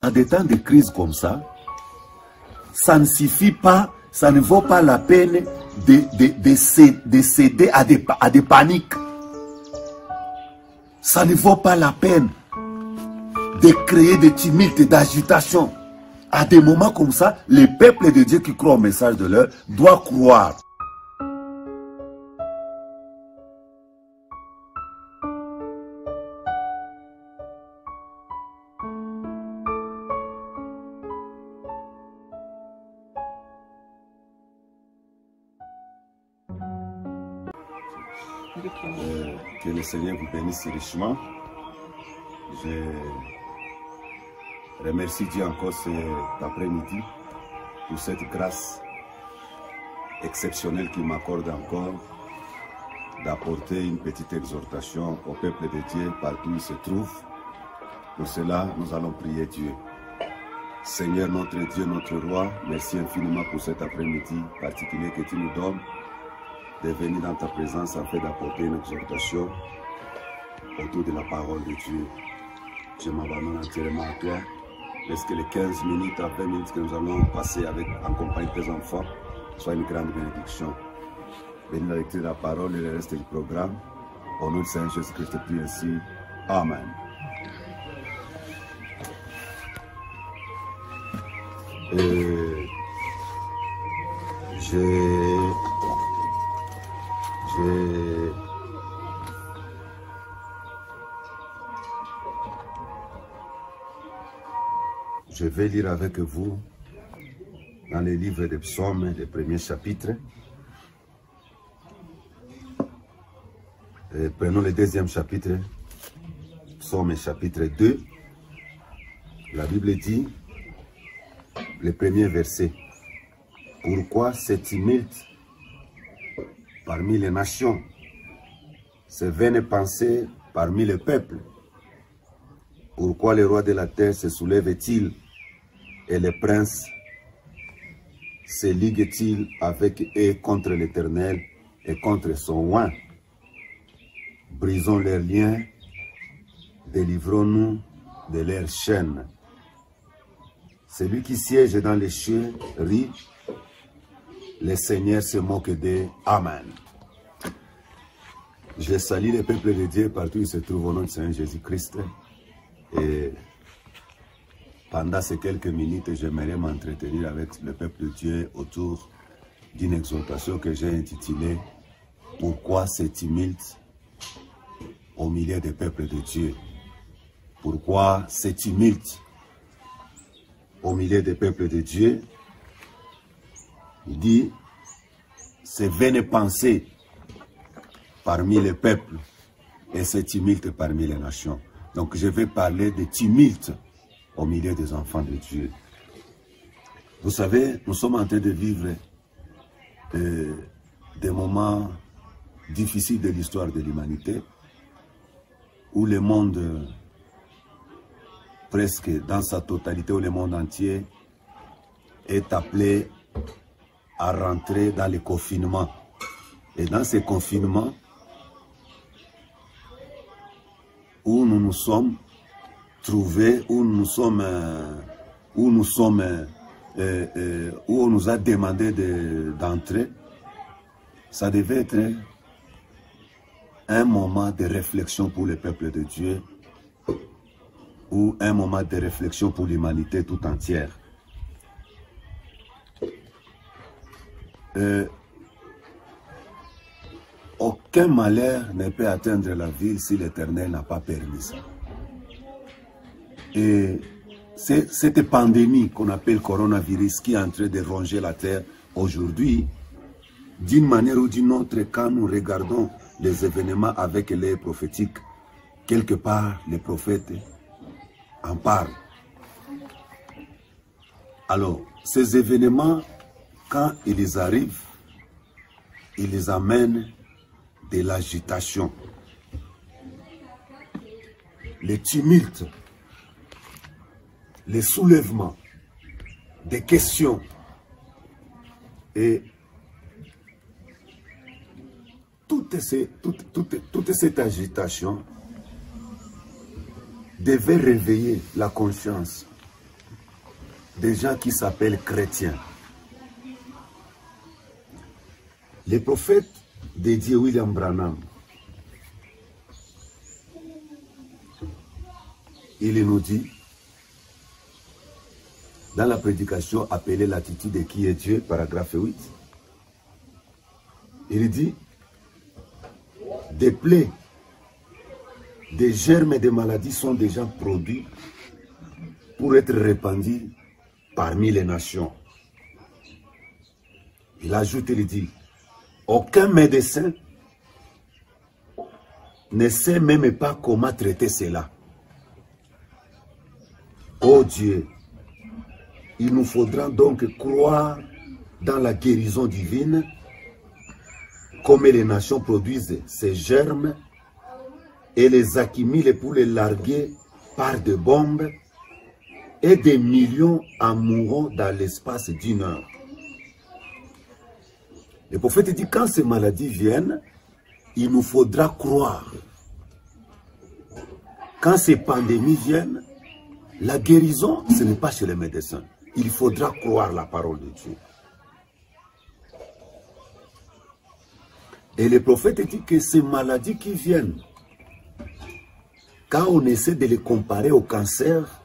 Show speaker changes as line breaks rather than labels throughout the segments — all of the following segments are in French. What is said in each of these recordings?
en des temps de crise comme ça, ça ne suffit pas, ça ne vaut pas la peine de céder à des paniques. Ça ne vaut pas la peine de créer des tumultes et d'agitation. À des moments comme ça, les peuples de Dieu qui croient au message de l'heure doivent croire. Que le Seigneur vous bénisse richement. Je remercie Dieu encore cet après-midi pour cette grâce exceptionnelle qu'il m'accorde encore d'apporter une petite exhortation au peuple de Dieu partout où il se trouve. Pour cela, nous allons prier Dieu. Seigneur notre Dieu, notre Roi, merci infiniment pour cet après-midi particulier que tu nous donnes de venir dans ta présence afin d'apporter une exhortation autour de la parole de Dieu. Je m'abandonne entièrement à toi. Est-ce que les 15 minutes à 20 minutes que nous allons passer en compagnie de tes enfants soient une grande bénédiction. Bénis la lecture de la parole et le reste du programme. Au nom du Seigneur Jésus-Christ, je prie ainsi. Amen. Je vais lire avec vous dans les livres des psaumes, les premiers chapitres. Prenons le deuxième chapitre, psaume chapitre 2. La Bible dit, le premier verset. Pourquoi ces tumultes parmi les nations, ces vaines pensées parmi les peuples? Pourquoi les rois de la terre se soulèvent-ils et les princes se liguent-ils avec eux contre l'Éternel et contre son oint? Brisons leurs liens, délivrons-nous de leurs chaînes. Celui qui siège dans les cieux rit, le Seigneur se moque d'eux. Amen. Je salue le peuple de Dieu partout où il se trouve au nom du Seigneur Jésus-Christ. Et pendant ces quelques minutes, j'aimerais m'entretenir avec le peuple de Dieu autour d'une exhortation que j'ai intitulée « Pourquoi ces tumultes au milieu des peuples de Dieu ?» Pourquoi ces tumultes au milieu des peuples de Dieu? Il dit « Ces vaines pensées parmi les peuples et ces tumultes parmi les nations. » Donc je vais parler de tumultes au milieu des enfants de Dieu. Vous savez, nous sommes en train de vivre des moments difficiles de l'histoire de l'humanité, où le monde, presque dans sa totalité, où le monde entier est appelé à rentrer dans le confinement. Et dans ces confinements, où nous nous sommes trouvés, où on nous a demandé d'entrer, ça devait être un moment de réflexion pour le peuple de Dieu, ou un moment de réflexion pour l'humanité tout entière. Aucun malheur ne peut atteindre la ville si l'Éternel n'a pas permis ça. Et cette pandémie qu'on appelle coronavirus qui est en train de ronger la terre aujourd'hui, d'une manière ou d'une autre, quand nous regardons les événements avec les prophétiques, quelque part les prophètes en parlent. Alors, ces événements, quand ils arrivent, ils amènent de l'agitation, les tumultes, les soulèvements, des questions. Et toute cette agitation devait réveiller la conscience des gens qui s'appellent chrétiens. Les prophètes dédiés William Branham, il nous dit, dans la prédication appelée l'attitude de qui est Dieu, paragraphe 8, il dit, des plaies, des germes et des maladies sont déjà produits pour être répandus parmi les nations. Il ajoute, il dit, aucun médecin ne sait même pas comment traiter cela. Oh Dieu, il nous faudra donc croire dans la guérison divine, comme les nations produisent ces germes et les accumulent pour les larguer par des bombes, et des millions en mourront dans l'espace d'une heure. Le prophète dit, quand ces maladies viennent, il nous faudra croire. Quand ces pandémies viennent, la guérison, ce n'est pas chez les médecins. Il faudra croire la parole de Dieu. Et le prophète dit que ces maladies qui viennent, quand on essaie de les comparer au cancer,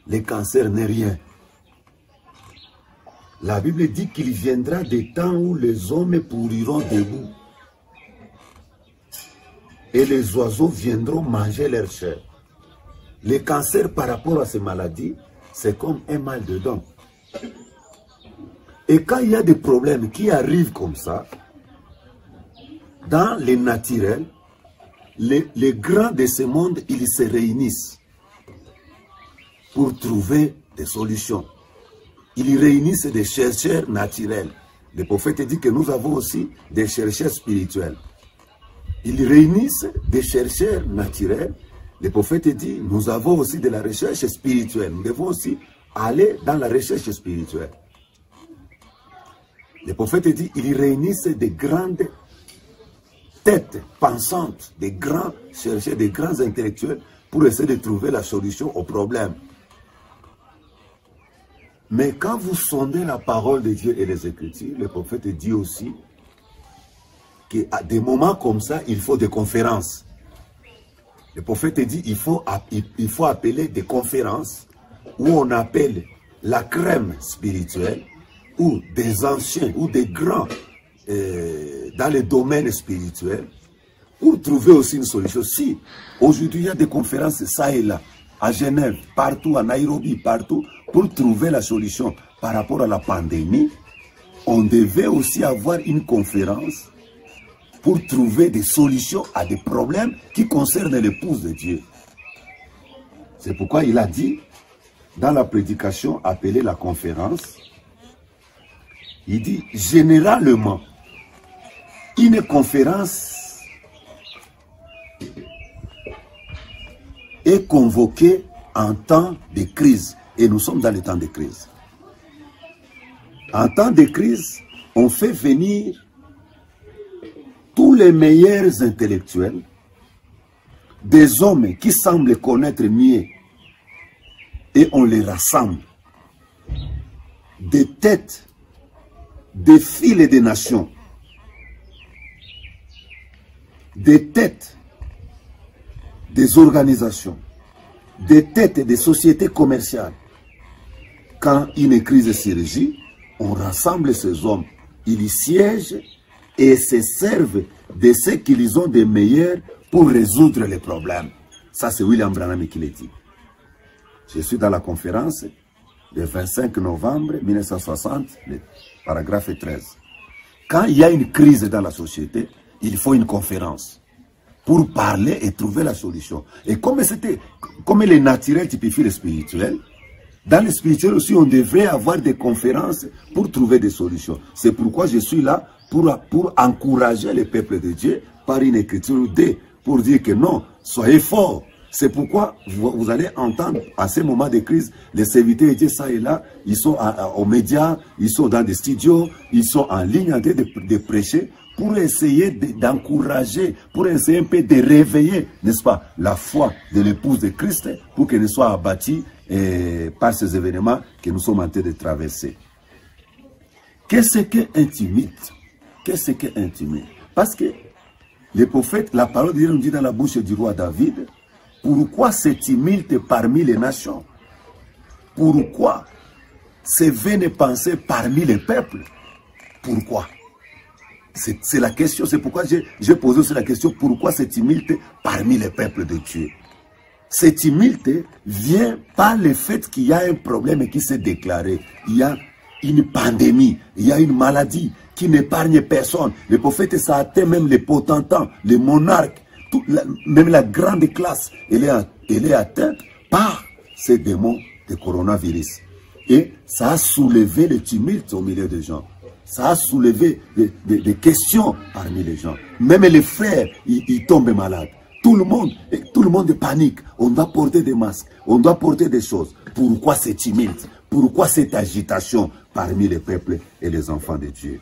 le cancer n'est rien. La Bible dit qu'il viendra des temps où les hommes pourriront debout. Et les oiseaux viendront manger leur chair. Le cancer par rapport à ces maladies, c'est comme un mal de dents. Et quand il y a des problèmes qui arrivent comme ça, dans les naturels, les grands de ce monde, ils se réunissent pour trouver des solutions. Ils réunissent des chercheurs naturels. Le prophète dit que nous avons aussi des chercheurs spirituels. Ils réunissent des chercheurs naturels. Le prophète dit, nous avons aussi de la recherche spirituelle. Nous devons aussi aller dans la recherche spirituelle. Le prophète dit, ils réunissent des grandes têtes pensantes, des grands chercheurs, des grands intellectuels pour essayer de trouver la solution au problème. Mais quand vous sondez la parole de Dieu et les Écritures, le prophète dit aussi qu'à des moments comme ça, il faut des conférences. Le prophète dit qu'il faut appeler des conférences où on appelle la crème spirituelle, ou des anciens, ou des grands dans les domaines spirituels, pour trouver aussi une solution. Si aujourd'hui il y a des conférences ça et là, à Genève, partout, à Nairobi, partout, pour trouver la solution par rapport à la pandémie, on devait aussi avoir une conférence pour trouver des solutions à des problèmes qui concernent l'épouse de Dieu. C'est pourquoi il a dit, dans la prédication appelée la conférence, il dit, généralement, une conférence est convoquée en temps de crise. Et nous sommes dans les temps de crise. En temps de crise, on fait venir tous les meilleurs intellectuels, des hommes qui semblent connaître mieux, et on les rassemble. Des têtes, des fils des nations, des têtes des organisations, des têtes des sociétés commerciales. Quand une crise surgit, on rassemble ces hommes, ils y siègent et se servent de ce qu'ils ont de meilleur pour résoudre les problèmes. Ça, c'est William Branham qui l'a dit. Je suis dans la conférence le 25 novembre 1960, le paragraphe 13. Quand il y a une crise dans la société, il faut une conférence pour parler et trouver la solution. Et comme les naturels typifient le spirituel, dans le spirituel aussi, on devrait avoir des conférences pour trouver des solutions. C'est pourquoi je suis là pour encourager le peuple de Dieu par une écriture pour dire que non, soyez forts, C'est pourquoi vous allez entendre à ces moments de crise, les serviteurs de Dieu, ça et là, ils sont aux médias, ils sont dans des studios, ils sont en ligne en train de prêcher pour essayer d'encourager, pour essayer un peu de réveiller, n'est-ce pas, la foi de l'épouse de Christ pour qu'elle ne soit abattue par ces événements que nous sommes en train de traverser. Qu'est-ce qu'un tumulte? Qu'est-ce qu'un tumulte? Parce que les prophètes, la parole de Dieu nous dit dans la bouche du roi David, pourquoi ce tumulte parmi les nations? Pourquoi ces vaines pensées parmi les peuples? Pourquoi? C'est la question, c'est pourquoi j'ai posé aussi la question, pourquoi ce tumulte parmi les peuples de Dieu? Ce tumulte vient par le fait qu'il y a un problème qui s'est déclaré. Il y a une pandémie, il y a une maladie qui n'épargne personne. Le prophète, ça atteint même les potentats, les monarques, même la grande classe. Elle est atteinte par ces démons de coronavirus. Et ça a soulevé le tumulte au milieu des gens. Ça a soulevé des questions parmi les gens. Même les frères, ils tombent malades. Tout le monde panique. On doit porter des masques, on doit porter des choses. Pourquoi ce tumulte? Pourquoi cette agitation parmi les peuples et les enfants de Dieu?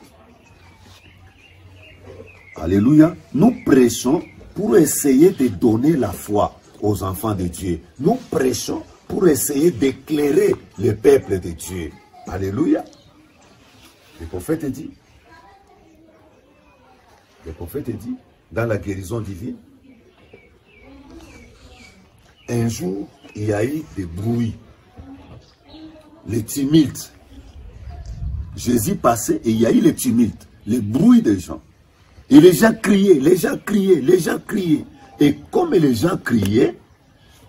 Alléluia. Nous prêchons pour essayer de donner la foi aux enfants de Dieu. Nous prêchons pour essayer d'éclairer le peuple de Dieu. Alléluia. Le prophète dit, dans la guérison divine, un jour, il y a eu des bruits, les tumultes. Jésus passait et il y a eu les tumultes, les bruits des gens. Et les gens criaient, les gens criaient, les gens criaient. Et comme les gens criaient,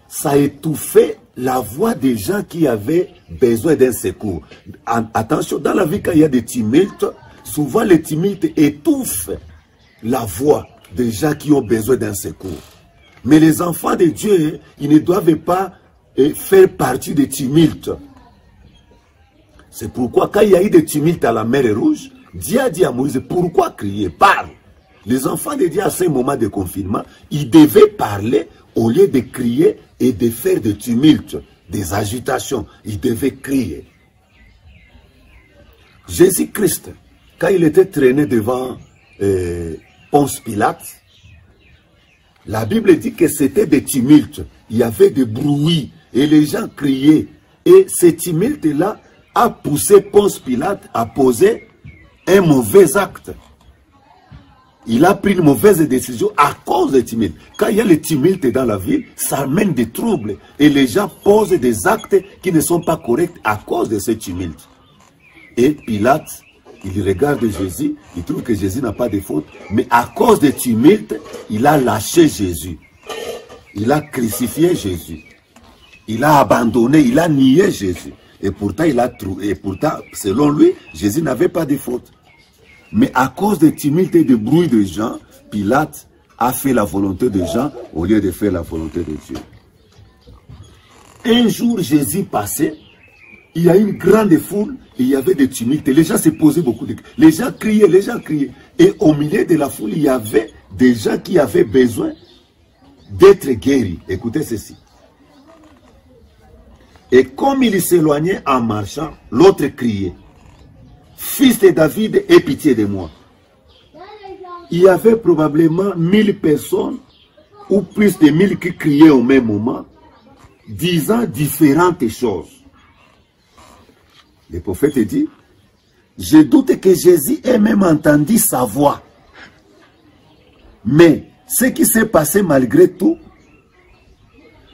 ça étouffait la voix des gens qui avaient besoin d'un secours. Attention, dans la vie, quand il y a des tumultes, souvent les tumultes étouffent la voix des gens qui ont besoin d'un secours. Mais les enfants de Dieu, ils ne doivent pas faire partie des tumultes. C'est pourquoi quand il y a eu des tumultes à la mer Rouge, Dieu a dit à Moïse, pourquoi crier? Parle. Les enfants de Dieu, à ce moment de confinement, ils devaient parler au lieu de crier et de faire des tumultes, des agitations. Ils devaient crier. Jésus-Christ, quand il était traîné devant Ponce Pilate, la Bible dit que c'était des tumultes. Il y avait des bruits et les gens criaient. Et ces tumultes-là a poussé Ponce Pilate à poser un mauvais acte. Il a pris une mauvaise décision à cause des tumultes. Quand il y a les tumultes dans la ville, ça amène des troubles. Et les gens posent des actes qui ne sont pas corrects à cause de ces tumultes. Et Pilate, il regarde Jésus, il trouve que Jésus n'a pas de faute. Mais à cause des tumultes, il a lâché Jésus. Il a crucifié Jésus. Il a abandonné, il a nié Jésus. Et pourtant, selon lui, Jésus n'avait pas de faute. Mais à cause des tumultes et des bruits de gens, Pilate a fait la volonté de Jean au lieu de faire la volonté de Dieu. Un jour, Jésus passait, il y a une grande foule, et il y avait des tumultes. Les gens se posaient beaucoup de questions. Les gens criaient, les gens criaient. Et au milieu de la foule, il y avait des gens qui avaient besoin d'être guéris. Écoutez ceci. Et comme il s'éloignait en marchant, l'autre criait, « Fils de David, aie pitié de moi. » Il y avait probablement 1000 personnes ou plus de 1000 qui criaient au même moment, disant différentes choses. Le prophète dit, « Je doute que Jésus ait même entendu sa voix. » Mais ce qui s'est passé malgré tout,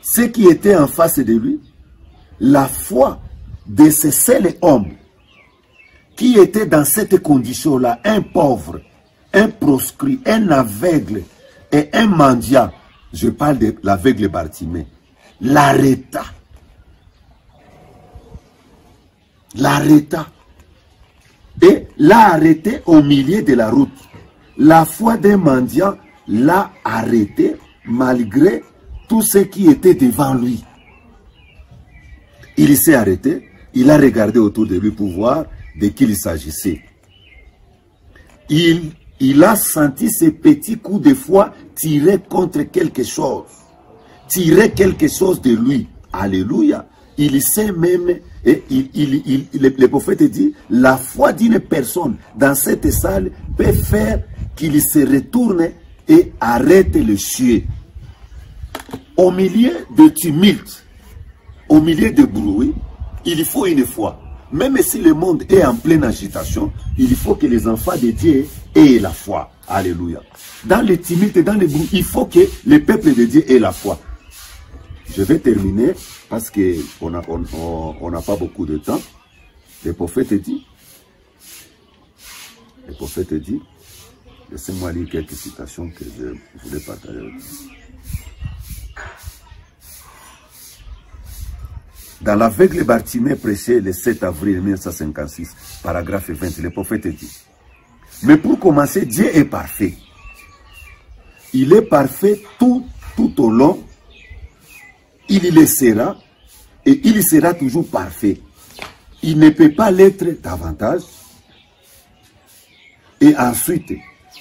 ce qui était en face de lui, la foi de ce seul homme qui était dans cette condition-là, un pauvre, un proscrit, un aveugle et un mendiant, je parle de l'aveugle Bartimée, l'arrêta. L'arrêta. Et l'a arrêté au milieu de la route. La foi d'un mendiant l'a arrêté malgré tout ce qui était devant lui. Il s'est arrêté, il a regardé autour de lui pour voir de qui il s'agissait. Il a senti ces petits coups de foi tirés contre quelque chose. tirer quelque chose de lui. Alléluia. Il sait même, et le prophète dit, la foi d'une personne dans cette salle peut faire qu'il se retourne et arrête le chier. Au milieu de tumulte, au milieu de bruit, il faut une foi. Même si le monde est en pleine agitation, il faut que les enfants de Dieu aient la foi. Alléluia. Dans le tumulte, dans le bruit, il faut que le peuple de Dieu ait la foi. Je vais terminer parce qu'on n'a pas beaucoup de temps. Le prophète dit, laissez-moi lire quelques citations que je voulais partager avec vous. Dans l'aveugle Bartimée prêché le 7 avril 1956, paragraphe 20, le prophète dit, mais pour commencer, Dieu est parfait. Il est parfait tout au long. Il le sera et il sera toujours parfait. Il ne peut pas l'être davantage. Et ensuite,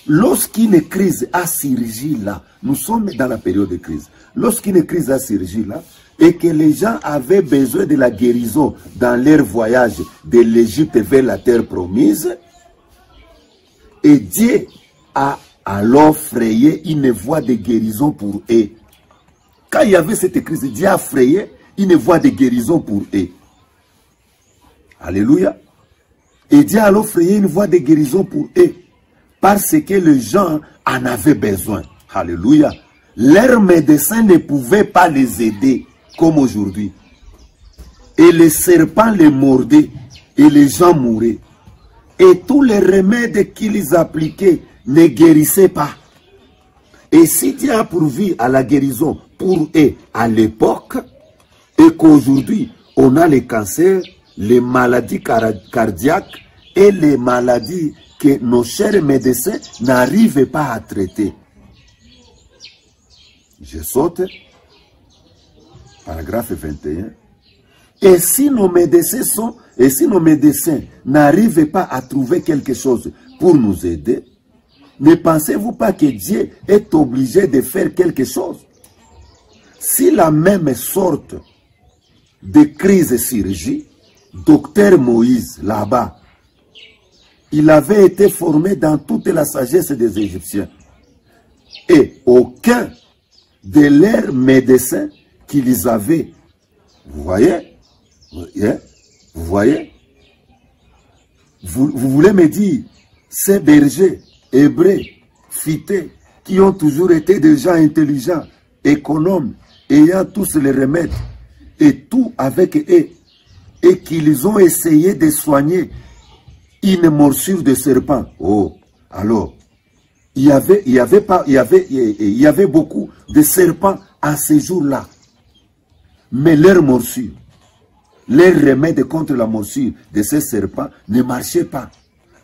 lorsqu'une crise a surgi là, nous sommes dans la période de crise, lorsqu'une crise a surgi là, et que les gens avaient besoin de la guérison dans leur voyage de l'Égypte vers la terre promise, et Dieu a alors frayé une voie de guérison pour eux. Quand il y avait cette crise, Dieu a frayé une voie de guérison pour eux. Alléluia. Et Dieu a alors frayé une voie de guérison pour eux. Parce que les gens en avaient besoin. Alléluia. Leurs médecins ne pouvaient pas les aider comme aujourd'hui. Et les serpents les mordaient et les gens mouraient. Et tous les remèdes qu'ils appliquaient ne guérissaient pas. Et si Dieu a pourvu à la guérison pour eux à l'époque, et qu'aujourd'hui on a les cancers, les maladies cardiaques et les maladies que nos chers médecins n'arrivent pas à traiter. Je saute. Paragraphe 21. Et si nos médecins n'arrivent pas à trouver quelque chose pour nous aider, ne pensez-vous pas que Dieu est obligé de faire quelque chose? Si la même sorte de crise surgit, docteur Moïse, là-bas, il avait été formé dans toute la sagesse des Égyptiens. Et aucun de leurs médecins qu'ils avaient, vous voyez, vous voulez me dire, ces bergers, hébreux, fités, qui ont toujours été des gens intelligents, économes, ayant tous les remèdes, et tout avec eux, et qu'ils ont essayé de soigner une morsure de serpent. Oh, alors, il y avait beaucoup de serpents à ces jours-là. Mais leur morsure, leur remède contre la morsure de ces serpents ne marchait pas.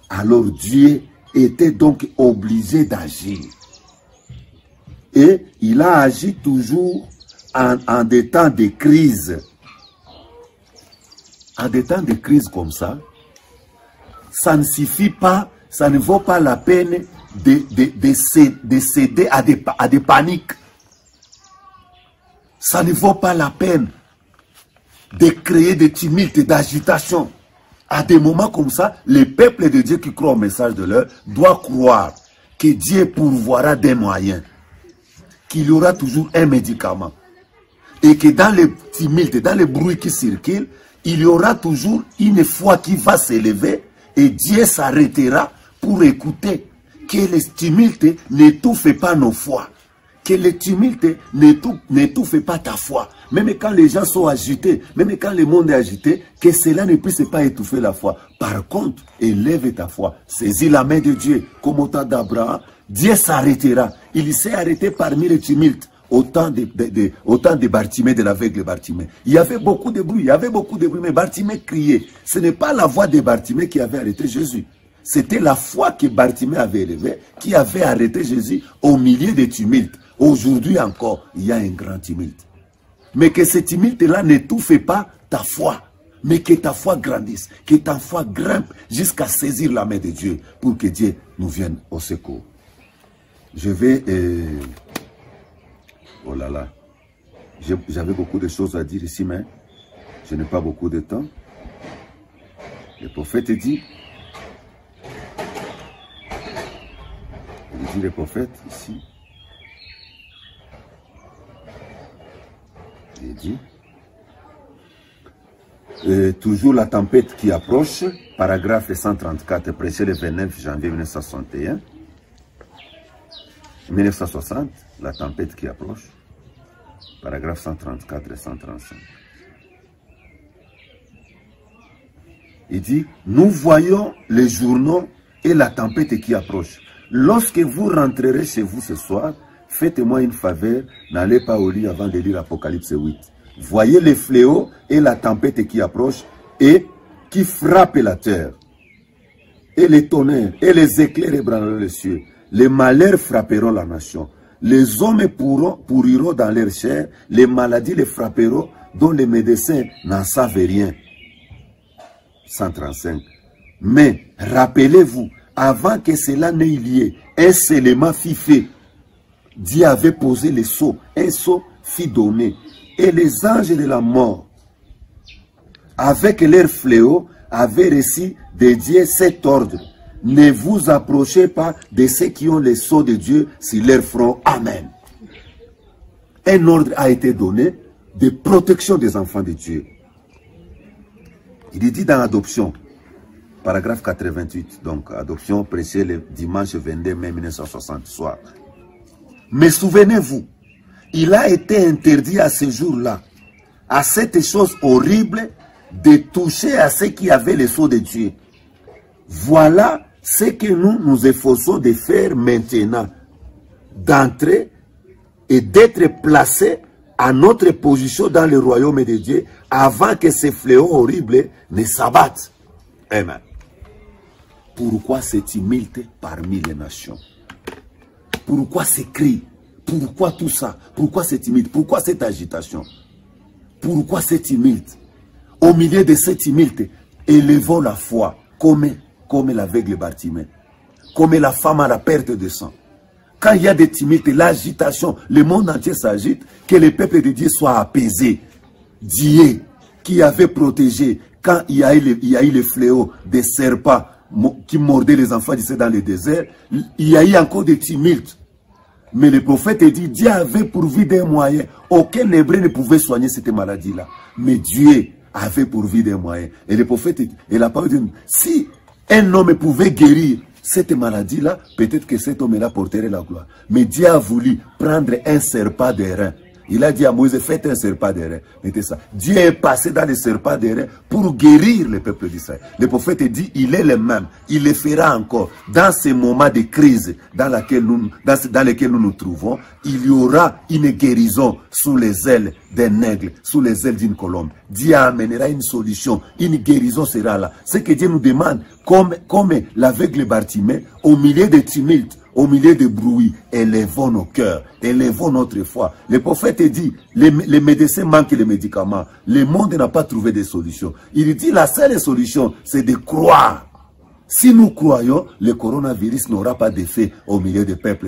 Alors Dieu était donc obligé d'agir. Et il a agi toujours en des temps de crise. En des temps de crise comme ça, ça ne suffit pas, ça ne vaut pas la peine de céder à des paniques. Ça ne vaut pas la peine de créer des tumultes, d'agitation. À des moments comme ça, le peuple de Dieu qui croit au message de l'heure doit croire que Dieu pourvoira des moyens, qu'il y aura toujours un médicament. Et que dans les tumultes, dans les bruits qui circulent, il y aura toujours une foi qui va s'élever et Dieu s'arrêtera pour écouter. Que les tumultes n'étouffent pas nos foi. Que les tumultes n'étouffent pas ta foi. Même quand les gens sont agités, même quand le monde est agité, que cela ne puisse pas étouffer la foi. Par contre, élève ta foi. Saisis la main de Dieu, comme au temps d'Abraham. Dieu s'arrêtera. Il s'est arrêté parmi les tumultes. Au temps de Bartimée, de l'aveugle Bartimée. Il y avait beaucoup de bruit, mais Bartimée criait. Ce n'est pas la voix de Bartimée qui avait arrêté Jésus. C'était la foi que Bartimée avait élevée qui avait arrêté Jésus au milieu des tumultes. Aujourd'hui encore, il y a un grand tumulte. Mais que ce tumulte-là n'étouffe pas ta foi, mais que ta foi grandisse, que ta foi grimpe jusqu'à saisir la main de Dieu pour que Dieu nous vienne au secours. Je vais... Oh là là. J'avais beaucoup de choses à dire ici, mais je n'ai pas beaucoup de temps. Le prophète dit, il dit le prophète ici, il dit, toujours la tempête qui approche, paragraphe 134, prêché le 29 janvier 1960, la tempête qui approche, paragraphe 134 et 135. Il dit, nous voyons les journaux et la tempête qui approche. Lorsque vous rentrerez chez vous ce soir, faites-moi une faveur, n'allez pas au lit avant de lire Apocalypse 8. Voyez les fléaux et la tempête qui approche et qui frappe la terre. Et les tonnerres et les éclairs ébranleront les cieux. Les malheurs frapperont la nation. Les hommes pourriront dans leur chair. Les maladies les frapperont dont les médecins n'en savent rien. 135. Mais rappelez-vous, avant que cela n'ait lieu, un scellement fit fait. Dieu avait posé les sceaux. Un sceau fit donner. Et les anges de la mort, avec leur fléau, avaient reçu de Dieu cet ordre. Ne vous approchez pas de ceux qui ont les sceaux de Dieu sur leur front. Amen. Un ordre a été donné de protection des enfants de Dieu. Il est dit dans l'adoption, paragraphe 88, donc adoption prêchée le dimanche 22 mai 1960 soir. Mais souvenez-vous, il a été interdit à ce jour-là, à cette chose horrible, de toucher à ceux qui avaient les sceaux de Dieu. Voilà ce que nous nous efforçons de faire maintenant, d'entrer et d'être placés à notre position dans le royaume de Dieu avant que ces fléaux horribles ne s'abattent. Amen. Pourquoi ce tumulte parmi les nations? Pourquoi ces cris? Pourquoi tout ça? Pourquoi ce tumulte? Pourquoi cette agitation? Pourquoi ce tumulte? Au milieu de ce tumulte, élevons la foi comme l'aveugle Bartimée, comme la femme à la perte de sang. Quand il y a des tumultes, l'agitation, le monde entier s'agite, que le peuple de Dieu soit apaisé. Dieu qui avait protégé, quand il y a eu le fléau des serpents qui mordaient les enfants d'Israël dans le désert, il y a eu encore des tumultes. Mais le prophète dit, Dieu avait pourvu des moyens. Aucun hébreu ne pouvait soigner cette maladie-là. Mais Dieu avait pourvu des moyens. Et le prophète, et la parole dit, si un homme pouvait guérir cette maladie-là, peut-être que cet homme-là porterait la gloire. Mais Dieu a voulu prendre un serpent d'airain. Il a dit à Moïse, faites un serpent d'airain. Mettez ça. Dieu est passé dans le serpent d'airain pour guérir le peuple d'Israël. Le prophète dit, il est le même. Il le fera encore. Dans ces moments de crise dans lesquels nous nous trouvons, il y aura une guérison sous les ailes d'un aigle, sous les ailes d'une colombe. Dieu amènera une solution. Une guérison sera là. Ce que Dieu nous demande, comme l'aveugle Bartimée, au milieu des tumultes, au milieu de bruit, élevons nos cœurs, élevons notre foi. Le prophète dit, les médecins manquent les médicaments. Le monde n'a pas trouvé de solution. Il dit, la seule solution, c'est de croire. Si nous croyons, le coronavirus n'aura pas d'effet au milieu des peuples.